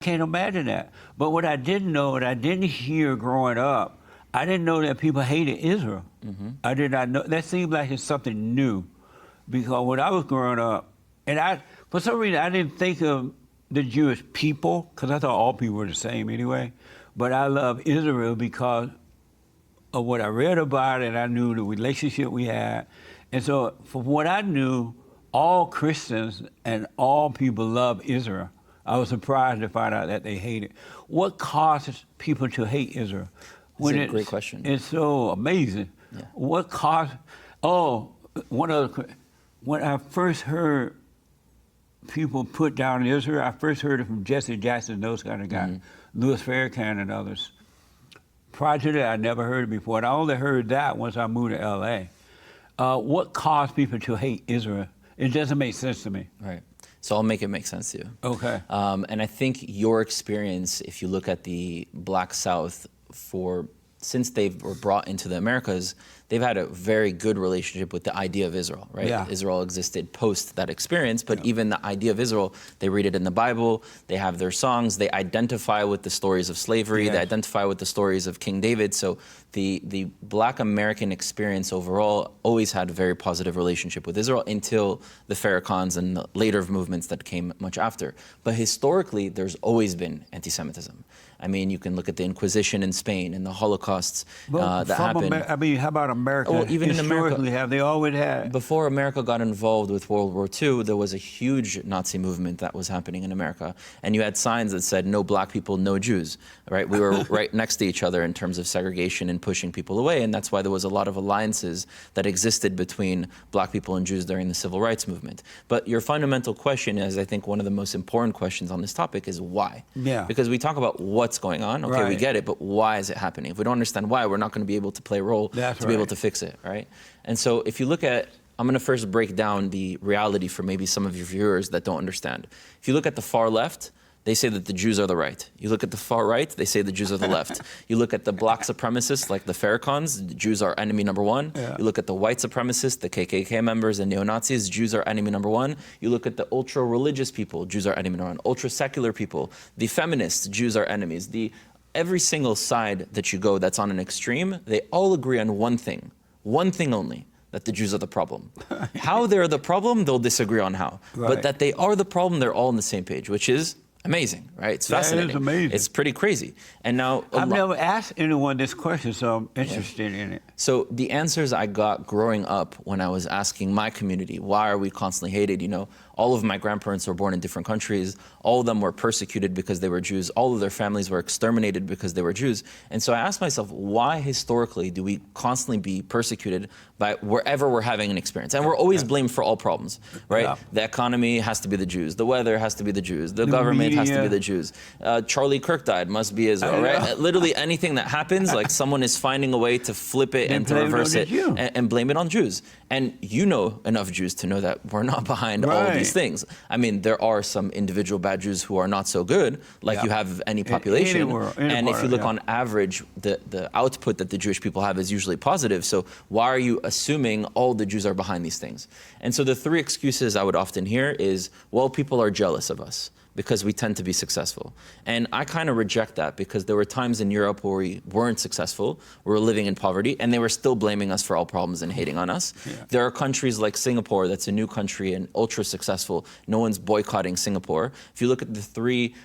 can't imagine that. But what I didn't know, and I didn't hear growing up, I didn't know that people hated Israel. I did not know. That seemed like it's something new. Because when I was growing up, and for some reason, I didn't think of the Jewish people, because I thought all people were the same anyway. But I love Israel because of what I read about it. I knew the relationship we had. And so from what I knew, all Christians and all people love Israel. I was surprised to find out that they hate it. What causes people to hate Israel? That's a great question. It's so amazing. Yeah. What caused, one other, when I first heard people put down Israel, I first heard it from Jesse Jackson, those kind of guys, Louis Farrakhan and others. Prior to that, I never heard it before, and I only heard that once I moved to LA. What caused people to hate Israel? It doesn't make sense to me. Right. So I'll make it make sense to you. Okay. And I think your experience, if you look at the Black South, since they were brought into the Americas, they've had a very good relationship with the idea of Israel, right? Yeah. Israel existed post that experience, but even the idea of Israel, they read it in the Bible, they have their songs, they identify with the stories of slavery, they identify with the stories of King David. So the Black American experience overall always had a very positive relationship with Israel until the Farrakhan's and the later movements that came much after. But historically, there's always been anti-Semitism. I mean, you can look at the Inquisition in Spain and the Holocausts that happened. I mean, how about America? Well, even in America, have they always had? Before America got involved with World War II, there was a huge Nazi movement that was happening in America. And you had signs that said, no black people, no Jews, right? We were right next to each other in terms of segregation and pushing people away. And that's why there was a lot of alliances that existed between black people and Jews during the Civil Rights Movement. But your fundamental question is, I think, one of the most important questions on this topic is why? Yeah. Because we talk about what's going on. Okay, we get it, but why is it happening? If we don't understand why, we're not going to be able to play a role to be able to fix it, right? And so if you look at, I'm going to first break down the reality for maybe some of your viewers that don't understand. If you look at the far left, they say that the Jews are the right. You look at the far right, they say the Jews are the left. You look at the black supremacists like the Farrakhan's, the Jews are enemy number one. Yeah. You look at the white supremacists, the KKK members and neo-Nazis, Jews are enemy number one. You look at the ultra-religious people, Jews are enemy number one. Ultra-secular people, the feminists, Jews are enemies. Every single side that you go that's on an extreme, they all agree on one thing only, that the Jews are the problem. How they're the problem, they'll disagree on how. But that they are the problem, they're all on the same page, which is amazing, right? It's fascinating. It is amazing. It's pretty crazy. And now I've never asked anyone this question, so I'm interested in it. So the answers I got growing up when I was asking my community, why are we constantly hated? You know, all of my grandparents were born in different countries. All of them were persecuted because they were Jews. All of their families were exterminated because they were Jews. And so I asked myself, why historically do we constantly be persecuted by wherever we're having an experience? And we're always blamed for all problems, right? Yeah. The economy has to be the Jews. The weather has to be the Jews. The government has to be the Jews. Charlie Kirk died, must be Israel, right? Literally anything that happens, like someone is finding a way to flip it and to reverse it and blame it on Jews. And you know enough Jews to know that we're not behind all of these things. I mean, there are some individual bad Jews who are not so good, like you have any population. And if you look on average, the output that the Jewish people have is usually positive. So why are you assuming all the Jews are behind these things? And so the three excuses I would often hear is, well, people are jealous of us because we tend to be successful. And I kind of reject that, because there were times in Europe where we weren't successful, we were living in poverty, and they were still blaming us for all problems and hating on us. There are countries like Singapore that's a new country and ultra successful. No one's boycotting Singapore. If you look at the three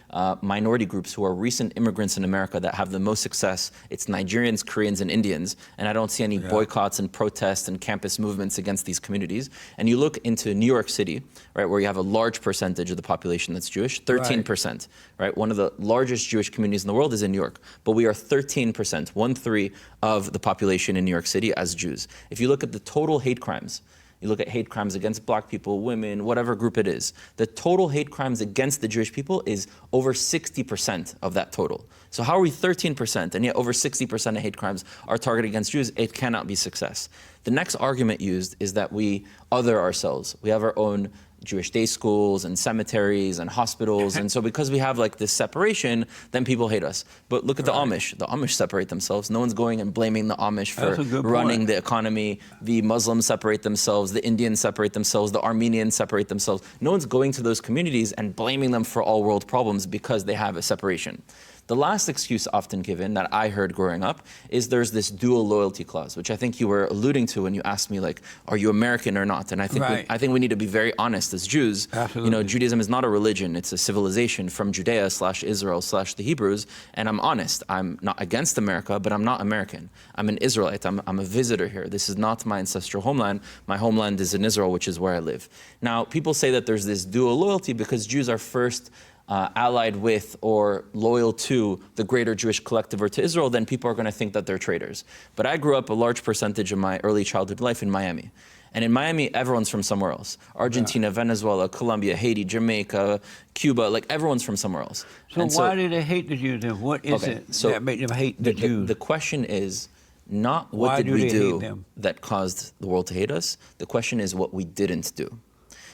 minority groups who are recent immigrants in America that have the most success, it's Nigerians, Koreans, and Indians. And I don't see any boycotts and protests and campus movements against these communities. And you look into New York City, right, where you have a large percentage of the population that's Jewish, 13%, right? One of the largest Jewish communities in the world is in New York, but we are 13%, 1/3 of the population in New York City as Jews. If you look at the total hate crimes, you look at hate crimes against black people, women, whatever group it is, the total hate crimes against the Jewish people is over 60% of that total. So how are we 13% and yet over 60% of hate crimes are targeted against Jews? It cannot be success. The next argument used is that we other ourselves. We have our own Jewish day schools and cemeteries and hospitals. And so because we have like this separation, then people hate us. But look at the Amish. The Amish separate themselves. No one's going and blaming the Amish for running the economy. The Muslims separate themselves. The Indians separate themselves. The Armenians separate themselves. No one's going to those communities and blaming them for all world problems because they have a separation. The last excuse often given that I heard growing up is there's this dual loyalty clause, which I think you were alluding to when you asked me, like, are you American or not? And I think I think we need to be very honest as Jews. Absolutely. You know, Judaism is not a religion; it's a civilization from Judea/Israel/the Hebrews. And I'm honest; I'm not against America, but I'm not American. I'm an Israelite. I'm a visitor here. This is not my ancestral homeland. My homeland is in Israel, which is where I live. Now, people say that there's this dual loyalty because Jews are first allied with or loyal to the greater Jewish collective or to Israel, then people are going to think that they're traitors. But I grew up a large percentage of my early childhood life in Miami. And in Miami, everyone's from somewhere else. Argentina, Venezuela, Colombia, Haiti, Jamaica, Cuba, like everyone's from somewhere else. So why do they hate the Jews then? What is it that made them hate the Jews? The question is not what did we do that caused the world to hate us. The question is what we didn't do.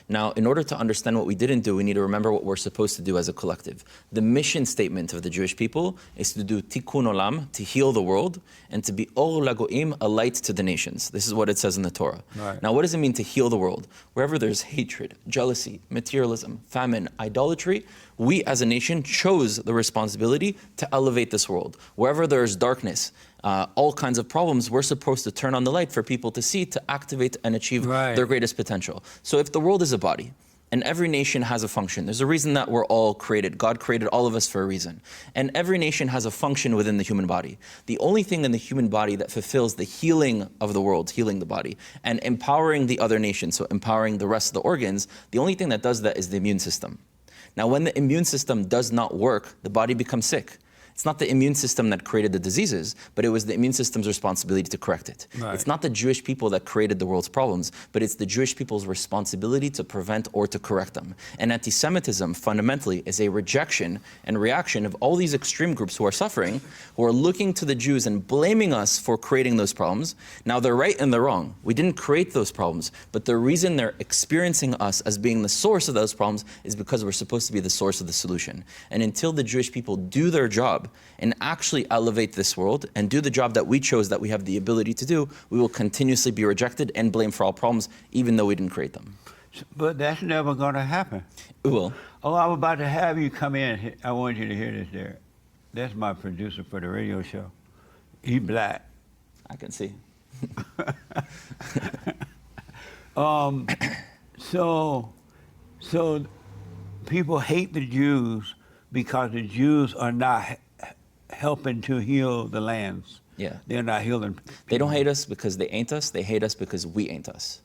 Now, in order to understand what we didn't do, we need to remember what we're supposed to do as a collective. The mission statement of the Jewish people is to do tikkun olam, to heal the world, and to be or lagoim, a light to the nations. This is what it says in the Torah. Right. Now, what does it mean to heal the world? Wherever there's hatred, jealousy, materialism, famine, idolatry, we as a nation chose the responsibility to elevate this world. Wherever there's darkness, all kinds of problems, we're supposed to turn on the light for people to see, to activate and achieve their greatest potential. So if the world is a body, and every nation has a function, there's a reason that we're all created. God created all of us for a reason. And every nation has a function within the human body. The only thing in the human body that fulfills the healing of the world, healing the body, and empowering the other nations, so empowering the rest of the organs, the only thing that does that is the immune system. Now, when the immune system does not work, the body becomes sick. It's not the immune system that created the diseases, but it was the immune system's responsibility to correct it. Right. It's not the Jewish people that created the world's problems, but it's the Jewish people's responsibility to prevent or to correct them. And anti-Semitism fundamentally is a rejection and reaction of all these extreme groups who are suffering, who are looking to the Jews and blaming us for creating those problems. Now, they're right and they're wrong. We didn't create those problems, but the reason they're experiencing us as being the source of those problems is because we're supposed to be the source of the solution. And until the Jewish people do their job and actually elevate this world and do the job that we chose that we have the ability to do, we will continuously be rejected and blamed for all problems, even though we didn't create them. But that's never going to happen. It will. Oh, I was about to have you come in. I want you to hear this there. That's my producer for the radio show. He black. I can see. So people hate the Jews because the Jews are not helping to heal the lands. Yeah. They're not healing people. They don't hate us because they ain't us. They hate us because we ain't us.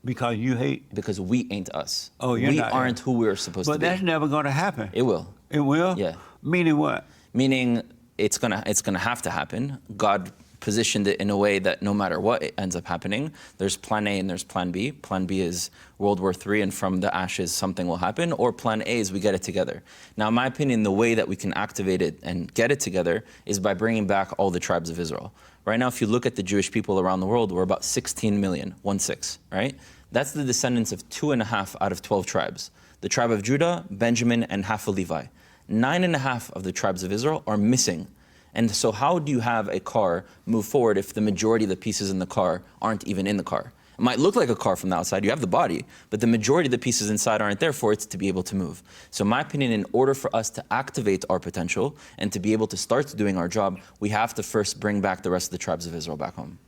Because you hate? Because we ain't us. Oh, you're not. We aren't who we're supposed to be. But that's never going to happen. It will. It will? Yeah. Meaning what? Meaning it's gonna have to happen. God positioned it in a way that no matter what, it ends up happening. There's plan A and there's plan B. Plan B is World War III, and from the ashes, something will happen. Or plan A is we get it together. Now, in my opinion, the way that we can activate it and get it together is by bringing back all the tribes of Israel. Right now, if you look at the Jewish people around the world, we're about 16 million, 1/6, right? That's the descendants of 2.5 out of 12 tribes. The tribe of Judah, Benjamin, and half of Levi. 9.5 of the tribes of Israel are missing. And so how do you have a car move forward if the majority of the pieces in the car aren't even in the car? It might look like a car from the outside, you have the body, but the majority of the pieces inside aren't there for it to be able to move. So in my opinion, in order for us to activate our potential and to be able to start doing our job, we have to first bring back the rest of the tribes of Israel back home.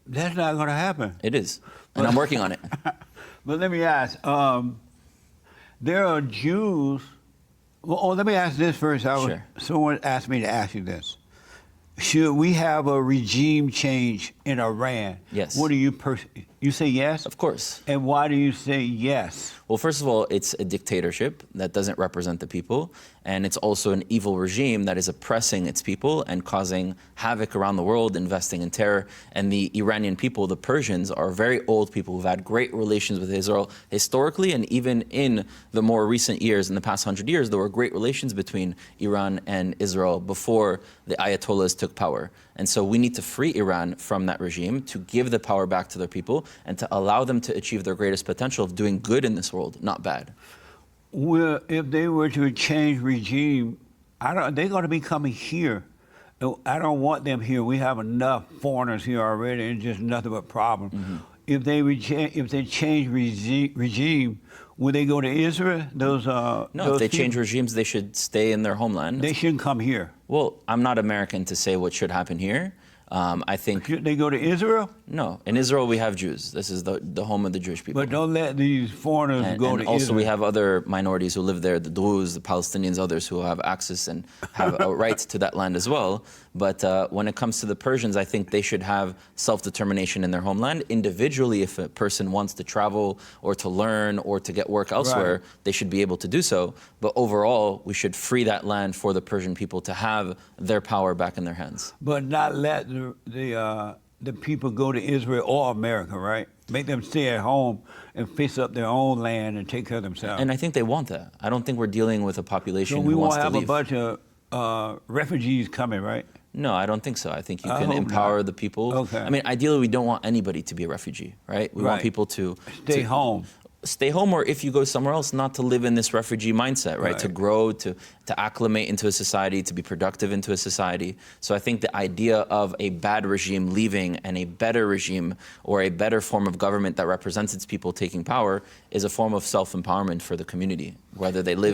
That's not going to happen. It is, and I'm working on it. But let me ask, there are Jews. Well, let me ask this first. Sure. Someone asked me to ask you this. Should we have a regime change in Iran? Yes. What do you say yes? Of course. And why do you say yes? Well, first of all, it's a dictatorship that doesn't represent the people. And it's also an evil regime that is oppressing its people and causing havoc around the world, investing in terror. And the Iranian people, the Persians, are very old people who've had great relations with Israel historically. And even in the more recent years, in the past 100 years, there were great relations between Iran and Israel before the Ayatollahs took power. And so we need to free Iran from that regime, to give the power back to their people, and to allow them to achieve their greatest potential of doing good in this world, not bad. Well, if they were to change regime, they're going to be coming here. I don't want them here. We have enough foreigners here already, and just nothing but problems. If they change regime, will they go to Israel? No, if they change regimes, they should stay in their homeland. They shouldn't come here. Well, I'm not American to say what should happen here. I think. Should they go to Israel? No. In Israel, we have Jews. This is the home of the Jewish people. But don't let these foreigners go to Israel. And also, we have other minorities who live there, the Druze, the Palestinians, others who have access and have a right to that land as well. But when it comes to the Persians, I think they should have self-determination in their homeland. Individually, if a person wants to travel or to learn or to get work elsewhere, they should be able to do so. But overall, we should free that land for the Persian people to have their power back in their hands. But not let the people go to Israel or America, right? Make them stay at home and fix up their own land and take care of themselves. And I think they want that. I don't think we're dealing with a population so who wants to leave. we won't have a bunch of refugees coming, right? No, I don't think so. I think you can empower the people. Okay. I mean, ideally, we don't want anybody to be a refugee, right? We want people to stay home. Stay home, or if you go somewhere else, not to live in this refugee mindset, right? To grow, to acclimate into a society, to be productive into a society. So I think the idea of a bad regime leaving and a better regime or a better form of government that represents its people taking power is a form of self-empowerment for the community, whether they live